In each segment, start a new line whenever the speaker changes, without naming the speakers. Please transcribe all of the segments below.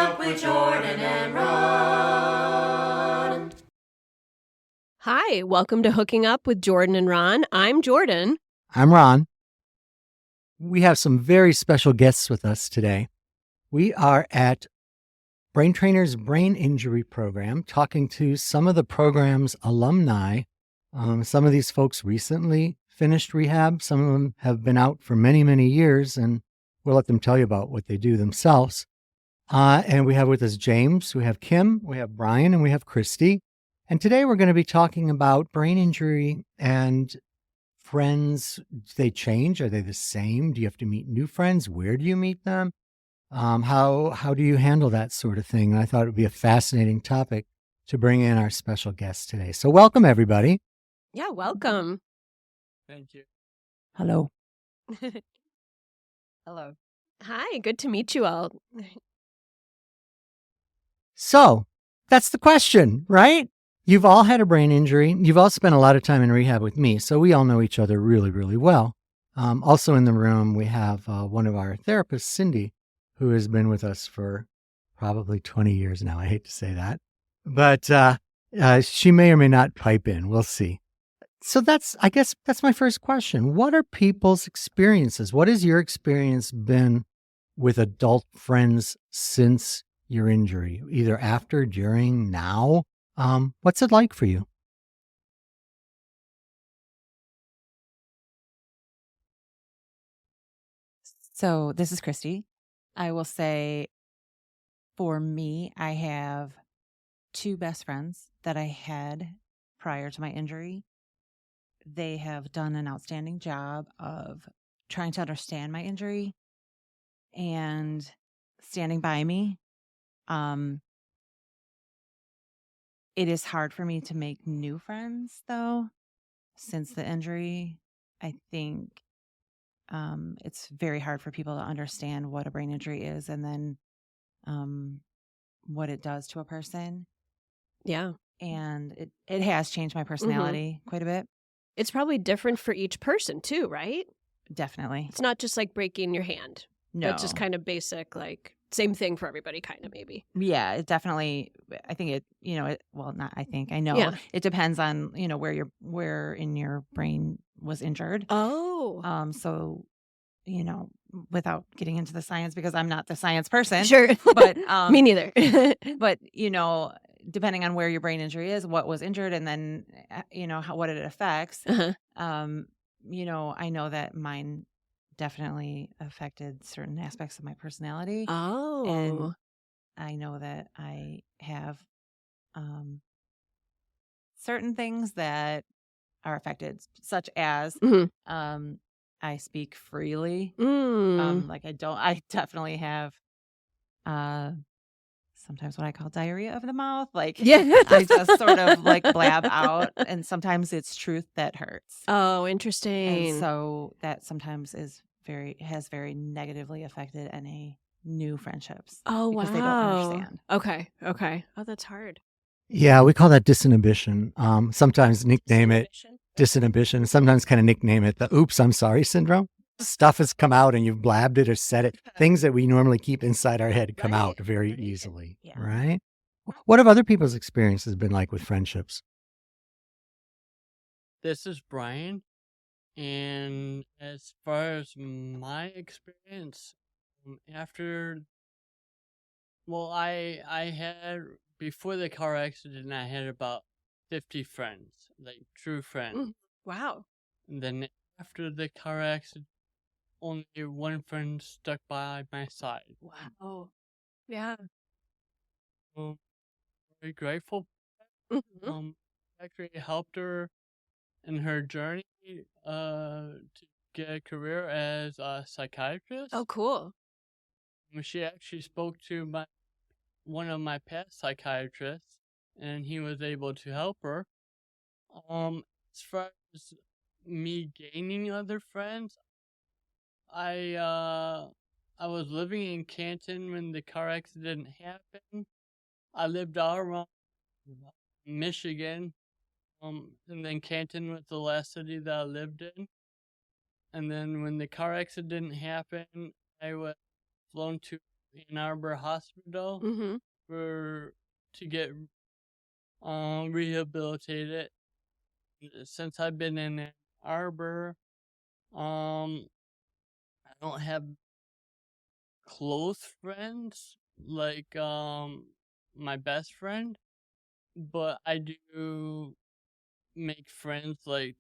Up with Jordan and Ron.
Hi, welcome to Hooking Up with Jordan and Ron. I'm Jordan.
I'm Ron. We have some very special guests with us today. We are at Brain Trainer's Brain Injury Program talking to some of the program's alumni. Some of these folks recently finished rehab. Some of them have been out for many, many years, and we'll let them tell you about what they do themselves. And we have with us James, we have Kim, we have Brian, and we have Christy. And today we're going to be talking about brain injury and friends. Do they change? Are they the same? Do you have to meet new friends? Where do you meet them? How do you handle that sort of thing? And I thought it would be a fascinating topic to bring in our special guest today. So welcome, everybody.
Yeah, welcome.
Thank you.
Hello. Hello.
Hi, good to meet you all.
So that's the question, right? You've all had a brain injury. You've all spent a lot of time in rehab with me, so we all know each other really, really well. Also in the room, we have one of our therapists, Cindy, who has been with us for probably 20 years now. I hate to say that, but she may or may not pipe in. We'll see. So I guess that's my first question. What are people's experiences? What has your experience been with adult friends since your injury, either after, during, now? What's it like for you?
So this is Christy. I will say for me, I have two best friends that I had prior to my injury. They have done an outstanding job of trying to understand my injury and standing by me. It is hard for me to make new friends, though, since the injury. I think it's very hard for people to understand what a brain injury is and then what it does to a person.
Yeah.
And it has changed my personality quite a bit.
It's probably different for each person too, right?
Definitely.
It's not just like breaking your hand.
No.
That's just kind of basic, like same thing for everybody, kind of maybe.
Yeah, it definitely, I think it, well, not I think, I know.
Yeah.
It depends on, where in your brain was injured.
Oh.
So, without getting into the science, because I'm not the science person.
Sure.
But
me neither.
But, depending on where your brain injury is, what was injured, and then, what it affects,
Uh-huh.
I know that mine definitely affected certain aspects of my personality.
Oh.
And I know that I have certain things that are affected, such as I speak freely. I definitely have sometimes what I call diarrhea of the mouth. Like,
Yeah.
I just sort of like blab out, and sometimes it's truth that hurts.
Oh, interesting.
And so that sometimes has very negatively affected any new friendships.
Oh,
because
wow.
they don't understand.
Okay. Oh, that's hard.
Yeah, we call that disinhibition. Sometimes nickname it disinhibition. Sometimes kind of nickname it the oops, I'm sorry syndrome. Stuff has come out and you've blabbed it or said it. Things that we normally keep inside our head come out very easily, right? What have other people's experiences been like with friendships?
This is Brian, and as far as my experience, I had, before the car accident, I had about 50 friends, like true friends.
Wow.
And then after the car accident, only one friend stuck by my side.
Wow. Yeah.
Very grateful. Actually helped her in her journey to get a career as a psychiatrist.
Oh, cool.
She actually spoke to one of my past psychiatrists, and he was able to help her. As far as me gaining other friends, I was living in Canton when the car accident happened. I lived all around Michigan, and then Canton was the last city that I lived in. And then when the car accident happened, I was flown to Ann Arbor Hospital
Mm-hmm.
to get rehabilitated. Since I've been in Ann Arbor, I don't have close friends like my best friend, but I do make friends with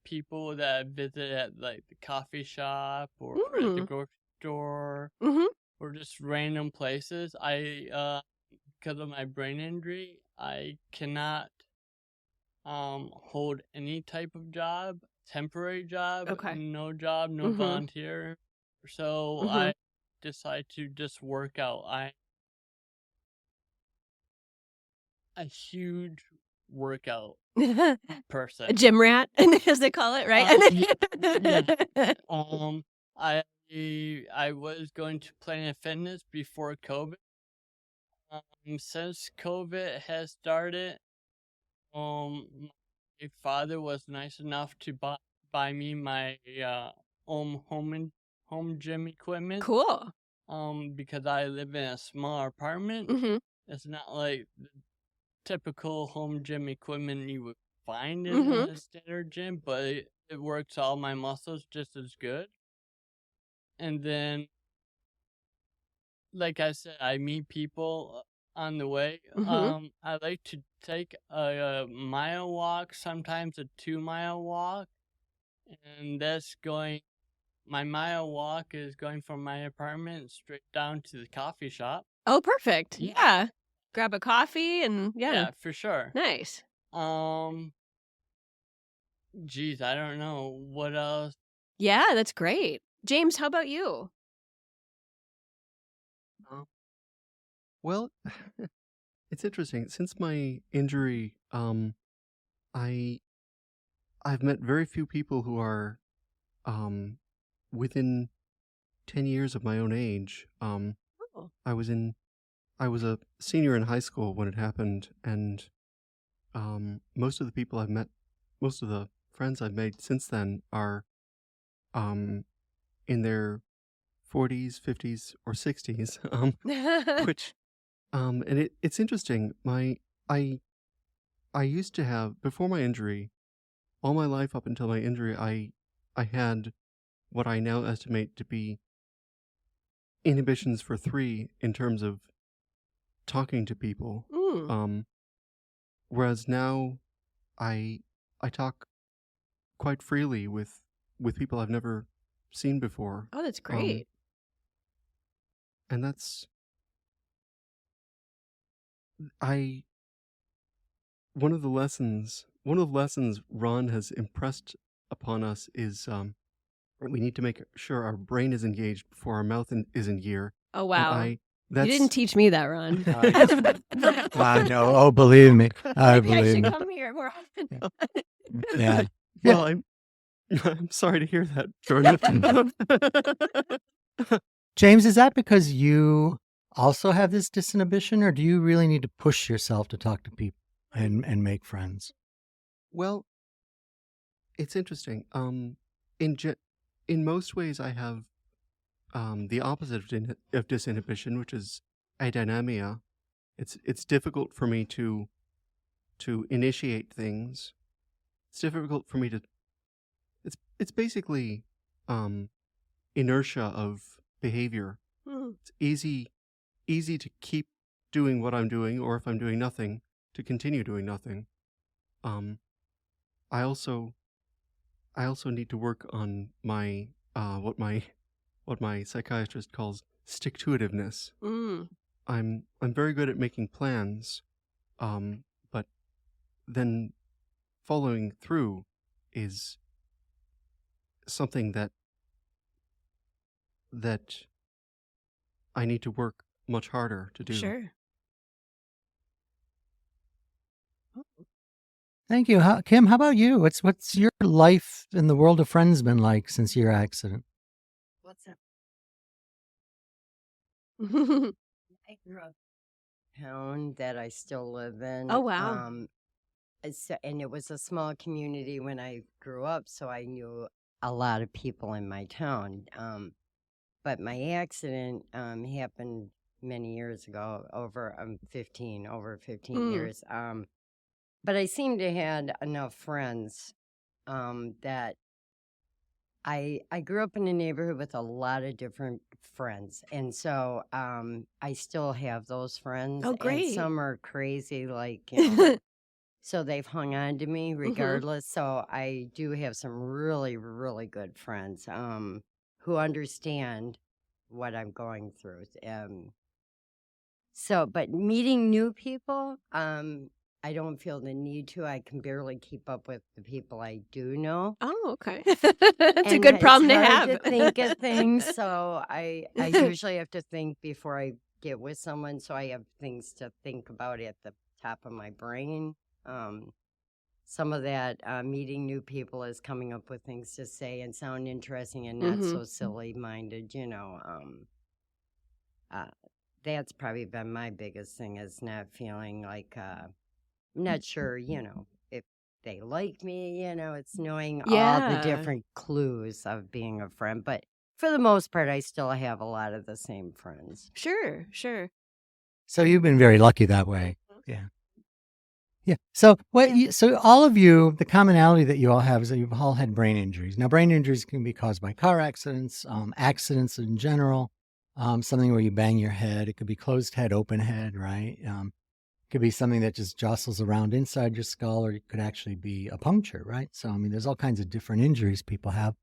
people that I visit at like the coffee shop or at the grocery store
Mm-hmm.
or just random places. Because of my brain injury, I cannot hold any type of job, temporary job,
Okay.
no job, no
Mm-hmm.
volunteer. So
Mm-hmm.
I decide to just work out. I'm a huge workout
A
person.
gym rat, as they call it, right?
Yeah. I was going to Planet Fitness before COVID. Since COVID has started, my father was nice enough to buy me my home gym equipment.
Cool.
Because I live in a small apartment.
Mm-hmm.
It's not like the typical home gym equipment you would find in
Mm-hmm.
a standard gym, but it works all my muscles just as good. And then, like I said, I meet people on the way.
Mm-hmm.
I like to take a mile walk, sometimes a 2 mile walk, and my mile walk is going from my apartment straight down to the coffee shop.
Oh, perfect.
Yeah.
Yeah. Grab a coffee and
Yeah, for sure.
Nice.
Geez, I don't know what else.
Yeah, that's great. James, how about you?
Well, it's interesting. Since my injury, I I've met very few people who are um within 10 years of my own age.
Oh.
I was a senior in high school when it happened, and most of the friends I've made since then are in their 40s, 50s, or 60s. Which and it's interesting. I used to have, before my injury, all my life up until my injury, I had what I now estimate to be inhibitions for 3 in terms of talking to people.
Mm.
Whereas now I talk quite freely with people I've never seen before.
Oh, that's great.
And that's one of the lessons Ron has impressed upon us is we need to make sure our brain is engaged before our mouth is in gear.
Oh, wow.
And
You didn't teach me that, Ron.
I know. Oh, believe me. I
Maybe I
believe
should
me.
come here more often.
Yeah.
Well, I'm sorry to hear that, Jordan.
James, is that because you also have this disinhibition, or do you really need to push yourself to talk to people and make friends?
Well, it's interesting. In most ways, I have the opposite of disinhibition, which is adynamia. It's difficult for me to initiate things. It's difficult for me to. It's basically inertia of behavior. It's easy to keep doing what I'm doing, or if I'm doing nothing, to continue doing nothing. I also need to work on my what my psychiatrist calls stick-to-itiveness. I'm very good at making plans, but then following through is something that I need to work much harder to do.
Sure.
Thank you. Kim, how about you? What's your life in the world of friends been like since your accident?
What's up? I grew up in a town that I still live in.
Oh, wow.
And it was a small community when I grew up, so I knew a lot of people in my town. but my accident happened many years ago. I'm 15, over 15 years. But I seem to had enough friends that I grew up in a neighborhood with a lot of different friends, and so I still have those friends.
Oh,
And
great.
some are crazy, like, you know, so they've hung on to me regardless. So I do have some really, really good friends who understand what I'm going through. But meeting new people, I don't feel the need to. I can barely keep up with the people I do know.
Oh, okay. That's a
And
good problem to
it's
have.
hard to think of things, so I usually have to think before I get with someone, so I have things to think about at the top of my brain. Some of that meeting new people is coming up with things to say and sound interesting and not so silly-minded, you know. That's probably been my biggest thing, is not feeling like I'm not sure, you know, if they like me, you know, it's knowing all the
Yeah.
different clues of being a friend. But for the most part, I still have a lot of the same friends.
Sure, sure.
So you've been very lucky that way. Yeah. Yeah. So so all of you, the commonality that you all have is that you've all had brain injuries. Now, brain injuries can be caused by car accidents, accidents in general, something where you bang your head. It could be closed head, open head, right? It could be something that just jostles around inside your skull, or it could actually be a puncture, right? So, I mean, there's all kinds of different injuries people have.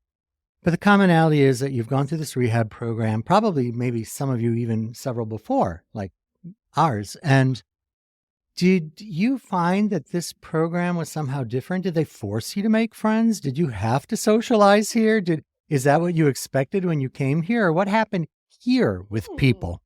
But the commonality is that you've gone through this rehab program, probably maybe some of you even several before, like ours. And did you find that this program was somehow different? Did they force you to make friends? Did you have to socialize here? Is that what you expected when you came here? Or what happened here with people?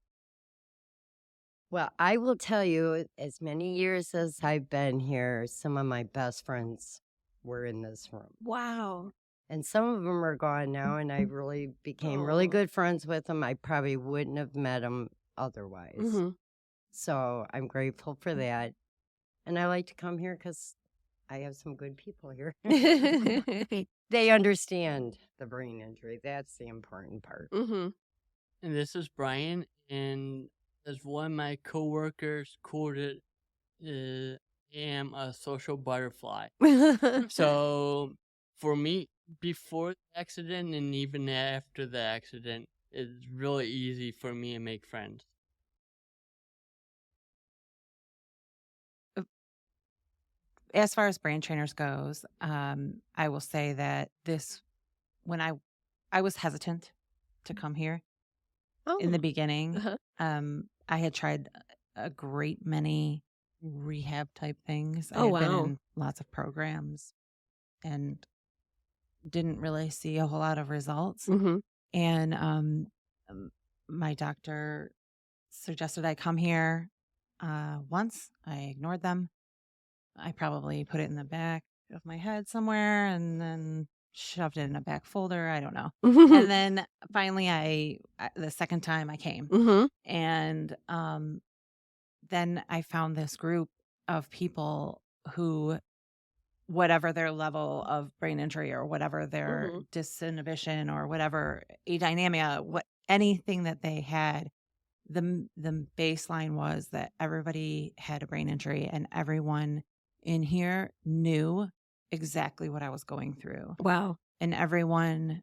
Well, I will tell you, as many years as I've been here, some of my best friends were in this room.
Wow.
And some of them are gone now, and I really became really good friends with them. I probably wouldn't have met them otherwise. So I'm grateful for that. And I like to come here because I have some good people here. They understand the brain injury. That's the important part.
And this is Brian, and as one of my coworkers quoted, I am a social butterfly. So for me, before the accident and even after the accident, it's really easy for me to make friends.
As far as brain trainers goes, I will say that when I was hesitant to come here in the beginning. I had tried a great many rehab type things. I
Oh,
had been
wow.
in lots of programs and didn't really see a whole lot of results. And my doctor suggested I come here once. I ignored them. I probably put it in the back of my head somewhere and then shoved it in a back folder. I don't know. And then finally, the second time I came, and then I found this group of people who, whatever their level of brain injury or whatever their disinhibition or whatever adynamia, anything that they had, the baseline was that everybody had a brain injury and everyone in here knew exactly what I was going through.
Wow.
And everyone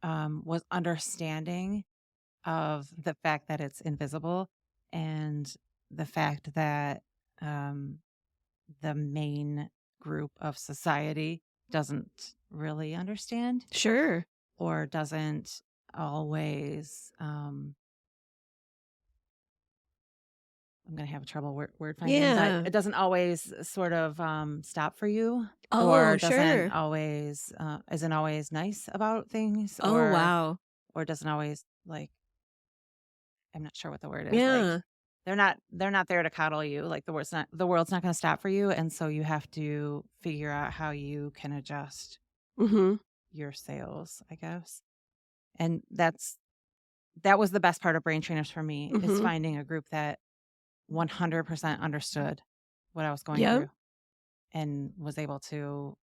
was understanding of the fact that it's invisible and the fact that the main group of society doesn't really understand.
Sure.
Or doesn't always I'm going to have trouble word finding, but it doesn't always sort of stop for you. Or doesn't always isn't always nice about things.
Wow.
Or doesn't always, like, I'm not sure what the word is.
Yeah.
Like, they're not there to coddle you. Like, the world's not going to stop for you, and so you have to figure out how you can adjust your sails, I guess. And that was the best part of brain trainers for me, is finding a group that 100% understood what I was going through and was able to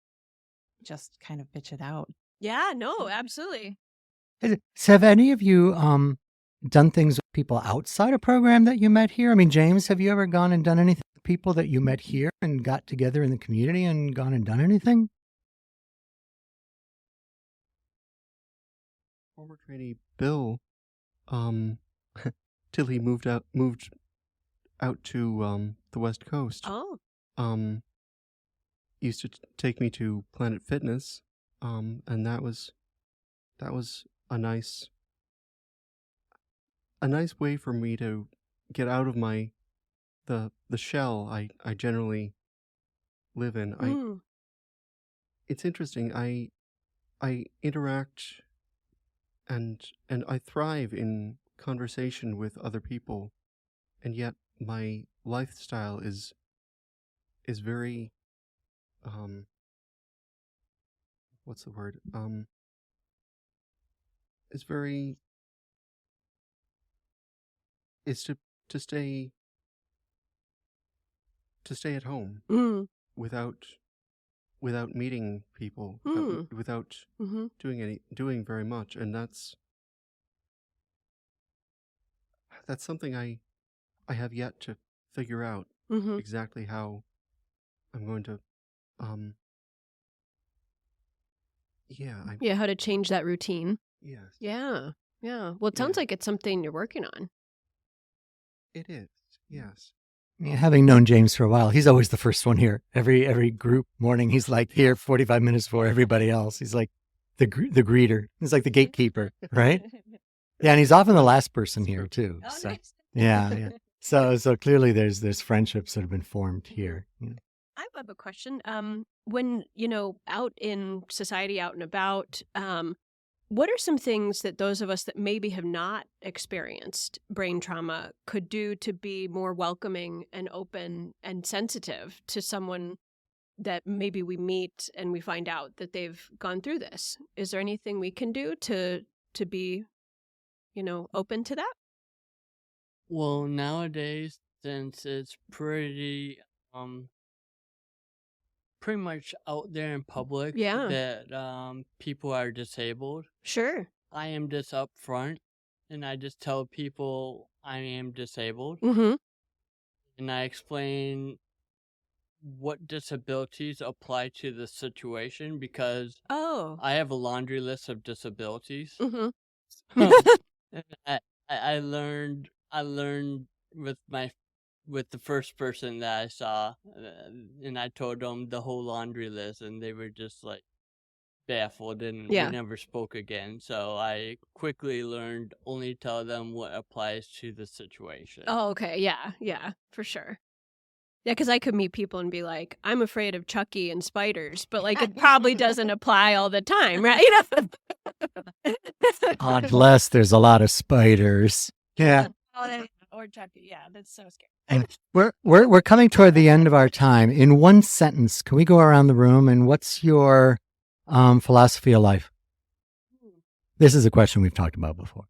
just kind of bitch it out.
Yeah, no, absolutely.
So have any of you done things with people outside a program that you met here? I mean, James, have you ever gone and done anything with people that you met here and got together in the community and gone and done anything?
Former trainee Bill, till he moved out to the West Coast.
Oh.
Used to take me to Planet Fitness, and that was a nice way for me to get out of the shell I generally live in. It's interesting. I interact and I thrive in conversation with other people, and yet my lifestyle is very what's the word? It's very is to stay at home without meeting people, without doing very much, and that's something I have yet to figure out exactly how I'm going to
how to change that routine.
Yes.
Yeah. Well, it sounds like it's something you're working on.
It is. Yes.
Yeah, having known James for a while, he's always the first one here. Every group morning, he's like here 45 minutes before everybody else. He's like the greeter. He's like the gatekeeper, right? Yeah, and he's often the last person here too.
Oh,
So
nice.
yeah. So clearly, there's friendships that have been formed here.
I have a question. When, out in society, out and about, what are some things that those of us that maybe have not experienced brain trauma could do to be more welcoming and open and sensitive to someone that maybe we meet and we find out that they've gone through this? Is there anything we can do to be, open to that?
Well, nowadays, since it's pretty much out there in public that people are disabled.
Sure.
I am just up front, and I just tell people I am disabled. And I explain what disabilities apply to the situation, because I have a laundry list of disabilities. I learned with the first person that I saw, and I told them the whole laundry list, and they were just like baffled, and we never spoke again. So I quickly learned only tell them what applies to the situation.
Oh, okay. Yeah, for sure. Yeah, because I could meet people and be like, I'm afraid of Chucky and spiders, but like it probably doesn't apply all the time, right?
Unless there's a lot of spiders. Yeah.
Or Chucky. Yeah, that's so scary.
And we're coming toward the end of our time. In one sentence, can we go around the room and what's your philosophy of life? This is a question we've talked about before.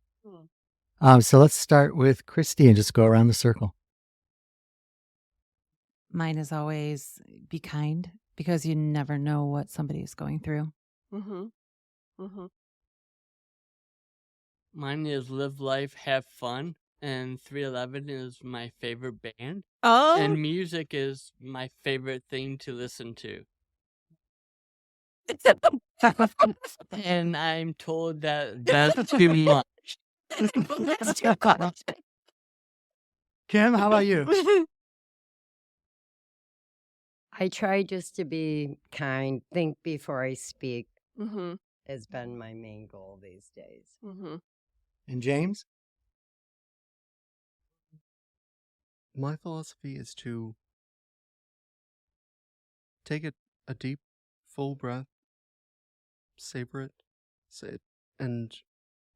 So let's start with Christy and just go around the circle.
Mine is always be kind, because you never know what somebody is going through.
Mine is live life, have fun, and 311 is my favorite band.
Oh.
And music is my favorite thing to listen to. And I'm told that that's too much.
That's too much.
Kim, how about you?
I try just to be kind, think before I speak, has been my main goal these days.
And James?
My philosophy is to take a deep, full breath, savor it, and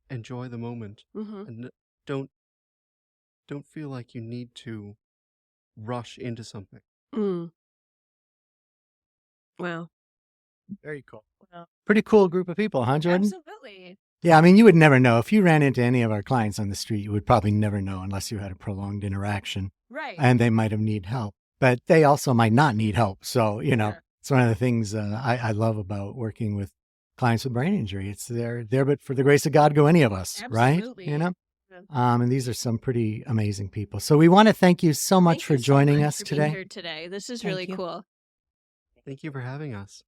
enjoy the moment. And don't feel like you need to rush into something.
Wow.
Very cool. Pretty cool group of people, huh, Jordan?
Absolutely.
Yeah, I mean, you would never know. If you ran into any of our clients on the street, you would probably never know unless you had a prolonged interaction.
Right.
And they might have need help, but they also might not need help. So, it's one of the things I love about working with clients with brain injury. It's there, but for the grace of God, go any of us,
Absolutely.
right? You know?
Yeah.
And these are some pretty amazing people. So we want to thank you so much
Thank
for
you so
joining
much
us
for being
today.
here today. This is
Thank
really
you.
cool.
Thank you for having us.